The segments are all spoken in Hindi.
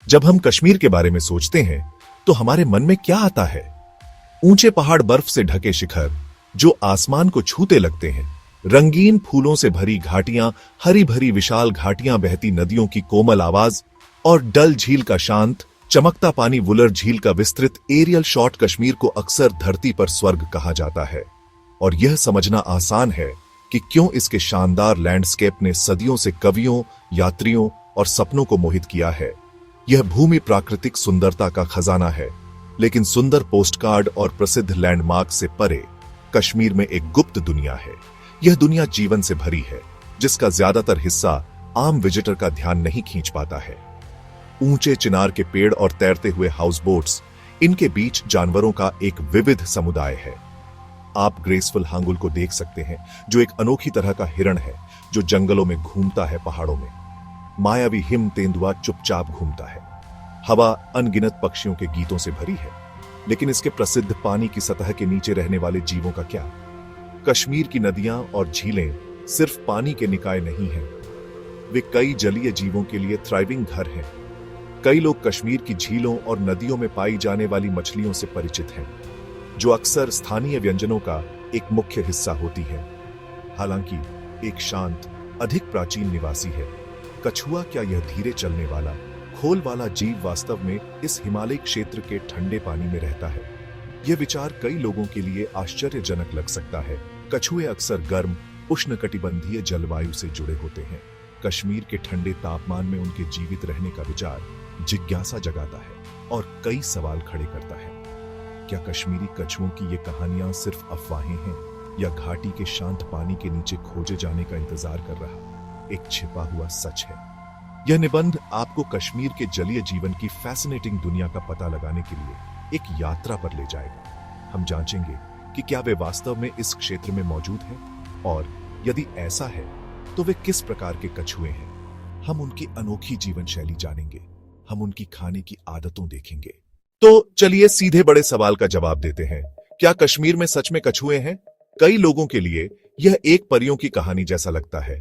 जब हम कश्मीर के बारे में सोचते हैं तो हमारे मन में क्या आता है? ऊंचे पहाड़, बर्फ से ढके शिखर जो आसमान को छूते लगते हैं, रंगीन फूलों से भरी घाटियां, हरी भरी विशाल घाटियां, बहती नदियों की कोमल आवाज और डल झील का शांत चमकता पानी, वुलर झील का विस्तृत एरियल शॉट। कश्मीर को अक्सर धरती पर स्वर्ग कहा जाता है और यह समझना आसान है कि क्यों इसके शानदार लैंडस्केप ने सदियों से कवियों, यात्रियों और सपनों को मोहित किया है। यह भूमि प्राकृतिक सुंदरता का खजाना है, लेकिन सुंदर पोस्टकार्ड और प्रसिद्ध लैंडमार्क से परे कश्मीर में एक गुप्त दुनिया है। यह दुनिया जीवन से भरी है, जिसका ज्यादातर हिस्सा आम विजिटर का ध्यान नहीं खींच पाता है। ऊंचे चिनार के पेड़ और तैरते हुए हाउस बोट्स, इनके बीच जानवरों का एक विविध समुदाय है। आप ग्रेसफुल हांगुल को देख सकते हैं, जो एक अनोखी तरह का हिरण है जो जंगलों में घूमता है, पहाड़ों में। मायावी हिम तेंदुआ चुपचाप घूमता है। हवा अनगिनत पक्षियों के गीतों से भरी है, लेकिन इसके प्रसिद्ध पानी की सतह के नीचे रहने वाले जीवों का क्या? कश्मीर की नदियां और झीलें सिर्फ पानी के निकाय नहीं हैं, वे कई जलीय जीवों के लिए थ्राइविंग घर हैं। कई लोग कश्मीर की झीलों और नदियों में पाई जाने वाली मछलियों से परिचित हैं, जो अक्सर स्थानीय व्यंजनों का एक मुख्य हिस्सा होती हैं। हालांकि एक शांत, अधिक प्राचीन निवासी है। कछुआ क्या यह धीरे चलने वाला, खोल वाला जीव वास्तव में इस हिमालय क्षेत्र के ठंडे पानी में रहता है? यह विचार कई लोगों के लिए आश्चर्यजनक लग सकता है। कछुए अक्सर गर्म, उष्णकटिबंधीय जलवायु से जुड़े होते हैं। कश्मीर के ठंडे तापमान में उनके जीवित रहने का विचार जिज्ञासा जगाता है और कई सवाल खड़े करता है। क्या कश्मीरी कछुओं की ये कहानियां सिर्फ अफवाहें हैं, या घाटी के शांत पानी के नीचे खोजे जाने का इंतजार कर रहा एक छिपा हुआ सच है? यह निबंध आपको कश्मीर के जलीय जीवन की फैसिनेटिंग दुनिया का पता लगाने के लिए एक यात्रा पर ले जाएगा। हम जांचेंगे कि क्या वे वास्तव में इस क्षेत्र में मौजूद हैं, और यदि ऐसा है तो वे किस प्रकार के कछुए हैं। हम उनकी अनोखी जीवन शैली जानेंगे, हम उनकी खाने की आदतों देखेंगे। तो चलिए सीधे बड़े सवाल का जवाब देते हैं। क्या कश्मीर में सच में कछुए हैं? कई लोगों के लिए यह एक परियों की कहानी जैसा लगता है।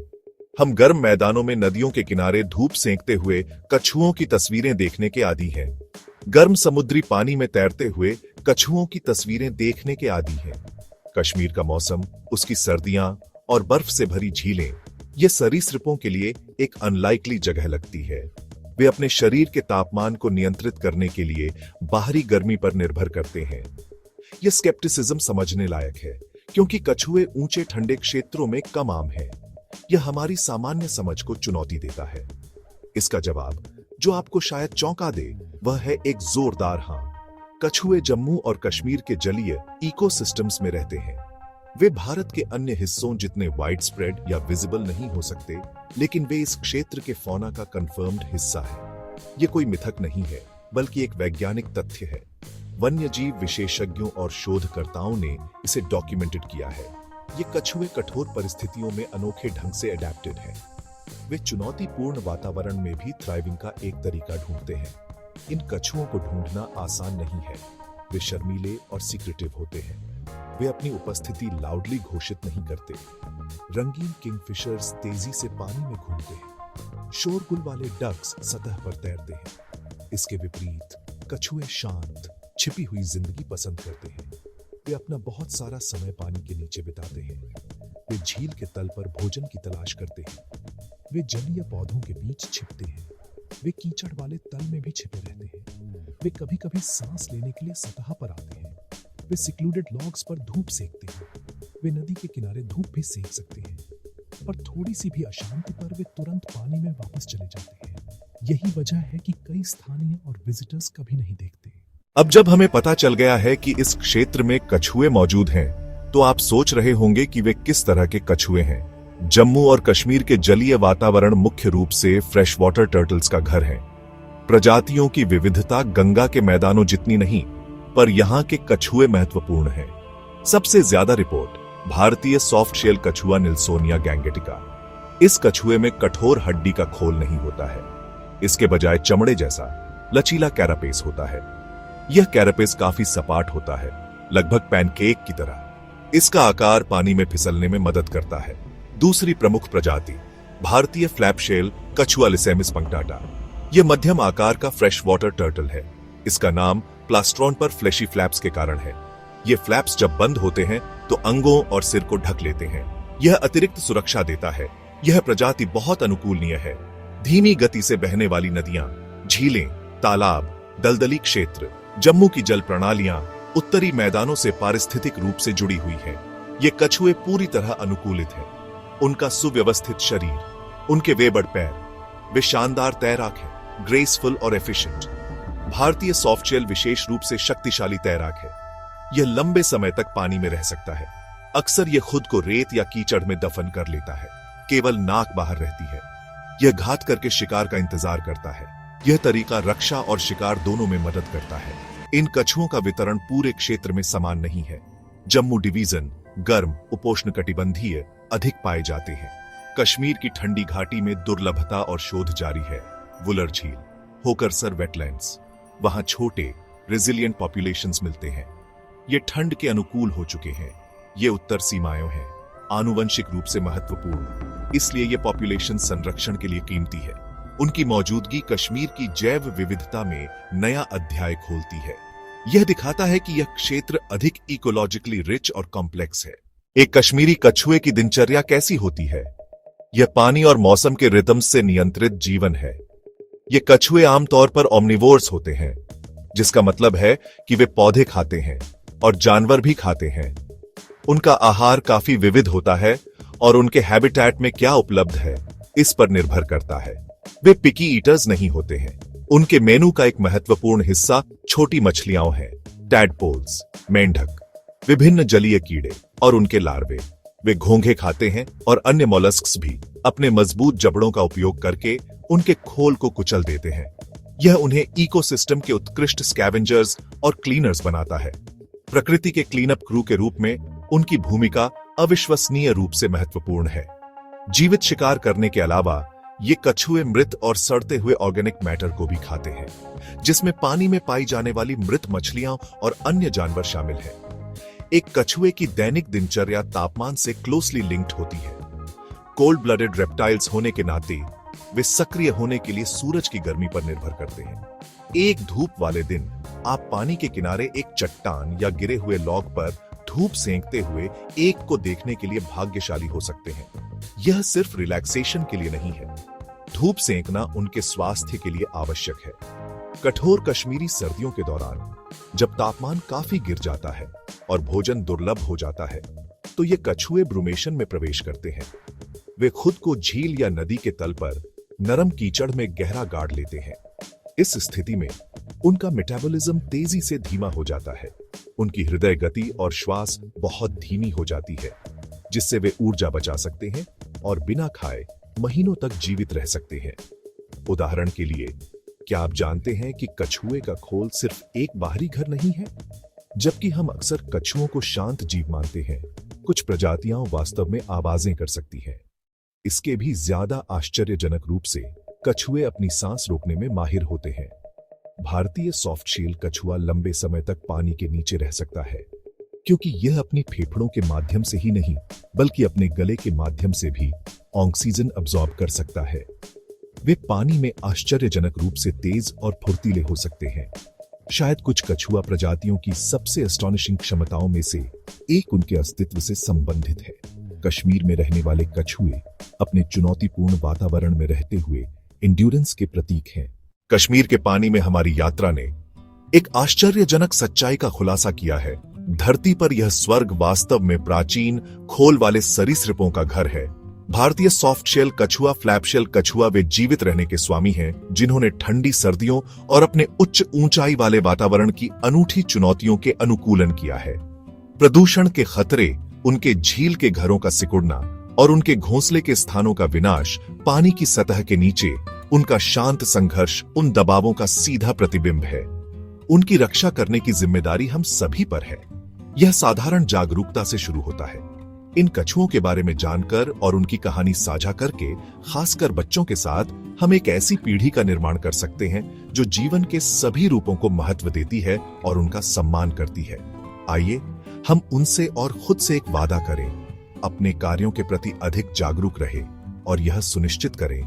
हम गर्म मैदानों में, नदियों के किनारे धूप सेंकते हुए कछुओं की तस्वीरें देखने के आदी हैं। गर्म समुद्री पानी में तैरते हुए कछुओं की तस्वीरें देखने के आदी हैं। कश्मीर का मौसम, उसकी सर्दियां और बर्फ से भरी झीलें, ये सरीसृपों के लिए एक अनलाइकली जगह लगती है। वे अपने शरीर के तापमान को नियंत्रित करने के लिए बाहरी गर्मी पर निर्भर करते हैं। यह स्केप्टिसिज्म समझने लायक है, क्योंकि कछुए ऊंचे ठंडे क्षेत्रों में कम आम है। यह हमारी सामान्य समझ को चुनौती देता है। इसका जवाब, जो आपको शायद चौंका दे, वह है एक जोरदार हां। कछुए जम्मू और कश्मीर के जलीय इकोसिस्टम्स में रहते हैं। वे भारत के अन्य हिस्सों जितने वाइड स्प्रेड या विजिबल नहीं हो सकते, लेकिन वे इस क्षेत्र के फौना का कंफर्म्ड हिस्सा है। ये कोई मिथक नहीं है, बल्कि एक वैज्ञानिक तथ्य है। वन्यजीव विशेषज्ञों और शोधकर्ताओं ने इसे डॉक्यूमेंटेड किया है। ये कछुए कठोर परिस्थितियों में अनोखे ढंग से अडेप्टेड हैं। वे चुनौतीपूर्ण वातावरण में भी थ्राइविंग का एक तरीका ढूंढते हैं। इन कछुओं को ढूंढना आसान नहीं है। वे शर्मीले और सीक्रेटिव होते हैं। वे अपनी उपस्थिति लाउडली घोषित नहीं करते। रंगीन किंगफिशर्स तेजी से पानी में घूमते हैं। शोरगुल वाले डक्स सतह पर तैरते हैं। इसके विपरीत कछुए शांत, छिपी हुई जिंदगी पसंद करते हैं। वे अपना बहुत सारा समय पानी के नीचे बिताते हैं। वे झील के तल पर भोजन की तलाश करते हैं। वे जलीय पौधों के बीच छिपते हैं। वे कीचड़ वाले तल में भी छिपे रहते हैं। वे कभी कभी सांस लेने के लिए सतह पर आते हैं। वे सिक्लूडेड लॉग्स पर धूप सेकते हैं। वे नदी के किनारे धूप भी सेक सकते हैं, पर थोड़ी सी भी अशांति पर वे तुरंत पानी में वापस चले जाते हैं। यही वजह है कि कई स्थानीय और विजिटर्स कभी नहीं देखते। अब जब हमें पता चल गया है कि इस क्षेत्र में कछुए मौजूद हैं, तो आप सोच रहे होंगे कि वे किस तरह के कछुए हैं। जम्मू और कश्मीर के जलीय वातावरण मुख्य रूप से फ्रेश वाटर टर्टल्स का घर है। प्रजातियों की विविधता गंगा के मैदानों जितनी नहीं, पर यहाँ के कछुए महत्वपूर्ण हैं। सबसे ज्यादा रिपोर्ट भारतीय सॉफ्ट शेल कछुआ निल्सोनिया गैंगेटिका। इस कछुए में कठोर हड्डी का खोल नहीं होता है। इसके बजाय चमड़े जैसा लचीला कैरापेस होता है। यह कैरापेस काफी सपाट होता है, लगभग पैनकेक की तरह। इसका आकार पानी में फिसलने में मदद करता है। दूसरी प्रमुख प्रजाति भारतीय फ्लैप शेल कछुआ लिसेमिस पंक्टाटा। यह मध्यम आकार का फ्रेश वाटर टर्टल है। इसका नाम प्लास्ट्रॉन पर फ्लैशी फ्लैप्स के कारण है। ये फ्लैप्स जब बंद होते हैं तो अंगों और सिर को ढक लेते हैं। यह अतिरिक्त सुरक्षा देता है। यह प्रजाति बहुत अनुकूलनीय है। धीमी गति से बहने वाली नदियां, झीलें, तालाब, दलदली क्षेत्र, जम्मू की जल प्रणालियां उत्तरी मैदानों से पारिस्थितिक रूप से जुड़ी हुई हैं। ये कछुए पूरी तरह अनुकूलित हैं। उनका सुव्यवस्थित शरीर, उनके वेबड़ पैर, वे शानदार तैराक हैं, ग्रेसफुल और एफिशिएंट। भारतीय सॉफ्टशेल विशेष रूप से शक्तिशाली तैराक है। यह लंबे समय तक पानी में रह सकता है। अक्सर यह खुद को रेत या कीचड़ में दफन कर लेता है। केवल नाक बाहर रहती है। यह घात करके शिकार का इंतजार करता है। यह तरीका रक्षा और शिकार दोनों में मदद करता है। इन कछुओं का वितरण पूरे क्षेत्र में समान नहीं है। जम्मू डिवीजन गर्म उपोष्णकटिबंधीय अधिक पाए जाते हैं। कश्मीर की ठंडी घाटी में दुर्लभता और शोध जारी है। वुलर झील, होकरसर वेटलैंड्स, वहां छोटे रेजिलिएंट पॉपुलेशंस मिलते हैं। ये ठंड के अनुकूल हो चुके हैं। ये उत्तर सीमाओं हैं, आनुवंशिक रूप से महत्वपूर्ण, इसलिए ये पॉपुलेशन संरक्षण के लिए कीमती है। उनकी मौजूदगी कश्मीर की जैव विविधता में नया अध्याय खोलती है। यह दिखाता है कि यह क्षेत्र अधिक इकोलॉजिकली रिच और कॉम्प्लेक्स है। एक कश्मीरी कछुए की दिनचर्या कैसी होती है? यह पानी और मौसम के रिदम्स से नियंत्रित जीवन है। ये कछुए आमतौर पर ओमनिवोर्स होते हैं, जिसका मतलब है कि वे पौधे खाते हैं और जानवर भी खाते हैं। उनका आहार काफी विविध होता है और उनके हैबिटेट में क्या उपलब्ध है इस पर निर्भर करता है। वे पिकी ईटर्स नहीं होते हैं। उनके मेनू का एक महत्वपूर्ण हिस्सा छोटी मछलियां हैं, टैडपोल्स, मेंढक, विभिन्न जलीय कीड़े और उनके लार्वे। वे घोंघे खाते हैं और अन्य मोलस्क्स भी। अपने मजबूत जबड़ों का उपयोग करके उनके खोल को कुचल देते हैं। यह उन्हें इकोसिस्टम के उत्कृष्ट स्कैवेंजर्स और क्लीनर्स बनाता है। प्रकृति के क्लीनअप क्रू के रूप में उनकी भूमिका अविश्वसनीय रूप से महत्वपूर्ण है। जीवित शिकार करने के अलावा ये कछुए मृत और सड़ते हुए ऑर्गेनिक मैटर को भी खाते हैं, जिसमें पानी में पाई जाने वाली मृत मछलियां और अन्य जानवर शामिल हैं। एक कछुए की दैनिक दिनचर्या तापमान से क्लोजली लिंक्ड होती है। कोल्ड ब्लडेड रेप्टाइल्स होने के नाते वे सक्रिय होने के लिए सूरज की गर्मी पर निर्भर करते हैं। एक धूप वाले दिन आप पानी के किनारे एक चट्टान या गिरे हुए लॉग पर धूप सेंकते हुए एक को देखने के लिए भाग्यशाली हो सकते हैं। यह सिर्फ रिलैक्सेशन के लिए नहीं है, धूप सेंकना उनके स्वास्थ्य के लिए आवश्यक है। कठोर कश्मीरी सर्दियों के दौरान जब तापमान काफी गिर जाता है और भोजन दुर्लभ हो जाता है, तो ये कछुए ब्रूमेशन में प्रवेश करते हैं। वे खुद को झील या नदी के तल पर नरम कीचड़ में गहरा गाड़ लेते हैं। इस स्थिति में उनका मेटाबॉलिज्म तेजी से धीमा हो जाता है। उनकी हृदय गति और श्वास बहुत धीमी हो जाती है, जिससे वे ऊर्जा बचा सकते हैं और बिना खाए महीनों तक जीवित रह सकते हैं। उदाहरण के लिए, क्या आप जानते हैं कि कछुए का खोल सिर्फ एक बाहरी घर नहीं है? जबकि हम अक्सर कछुओं को शांत जीव मानते हैं, कुछ प्रजातियां वास्तव में आवाजें कर सकती हैं। इसके भी ज्यादा आश्चर्यजनक रूप से कछुए अपनी सांस रोकने में माहिर होते हैं। भारतीय सॉफ्टशेल कछुआ लंबे समय तक पानी के नीचे रह सकता है, क्योंकि यह अपने फेफड़ों के माध्यम से ही नहीं, बल्कि अपने गले के माध्यम से भी ऑक्सीजन अब्सॉर्ब कर सकता है। वे पानी में आश्चर्यजनक रूप से तेज और फुर्तीले हो सकते हैं। शायद कुछ कछुआ प्रजातियों की सबसे एस्टॉनिशिंग क्षमताओं में से एक उनके अस्तित्व से संबंधित है। कश्मीर में रहने वाले कछुए अपने चुनौतीपूर्ण वातावरण में रहते हुए एंड्योरेंस के प्रतीक हैं। कश्मीर के पानी में हमारी यात्रा ने एक आश्चर्यजनक सच्चाई का खुलासा किया है। धरती पर यह स्वर्ग वास्तव में प्राचीन खोल वाले सरीसृपों का घर है। भारतीय सॉफ्टशेल कछुआ, फ्लैपशेल कछुआ वे जीवित रहने के स्वामी हैं, जिन्होंने ठंडी सर्दियों और अपने उच्च ऊंचाई वाले वातावरण की अनूठी चुनौतियों के अनुकूलन किया है। प्रदूषण के खतरे, उनके झील के घरों का सिकुड़ना और उनके घोंसले के स्थानों का विनाश, पानी की सतह के नीचे उनका शांत संघर्ष उन दबावों का सीधा प्रतिबिंब है। उनकी रक्षा करने की जिम्मेदारी हम सभी पर है। यह साधारण जागरूकता से शुरू होता है। इन कछुओं के बारे में जानकर और उनकी कहानी साझा करके, खासकर बच्चों के साथ, हम एक ऐसी पीढ़ी का निर्माण कर सकते हैं जो जीवन के सभी रूपों को महत्व देती है और उनका सम्मान करती है। आइए हम उनसे और खुद से एक वादा करें, अपने कार्यों के प्रति अधिक जागरूक रहें और यह सुनिश्चित करें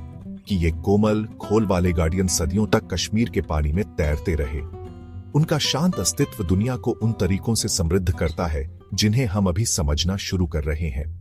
कि ये कोमल खोल वाले गार्डियन सदियों तक कश्मीर के पानी में तैरते रहे। उनका शांत अस्तित्व दुनिया को उन तरीकों से समृद्ध करता है जिन्हें हम अभी समझना शुरू कर रहे हैं।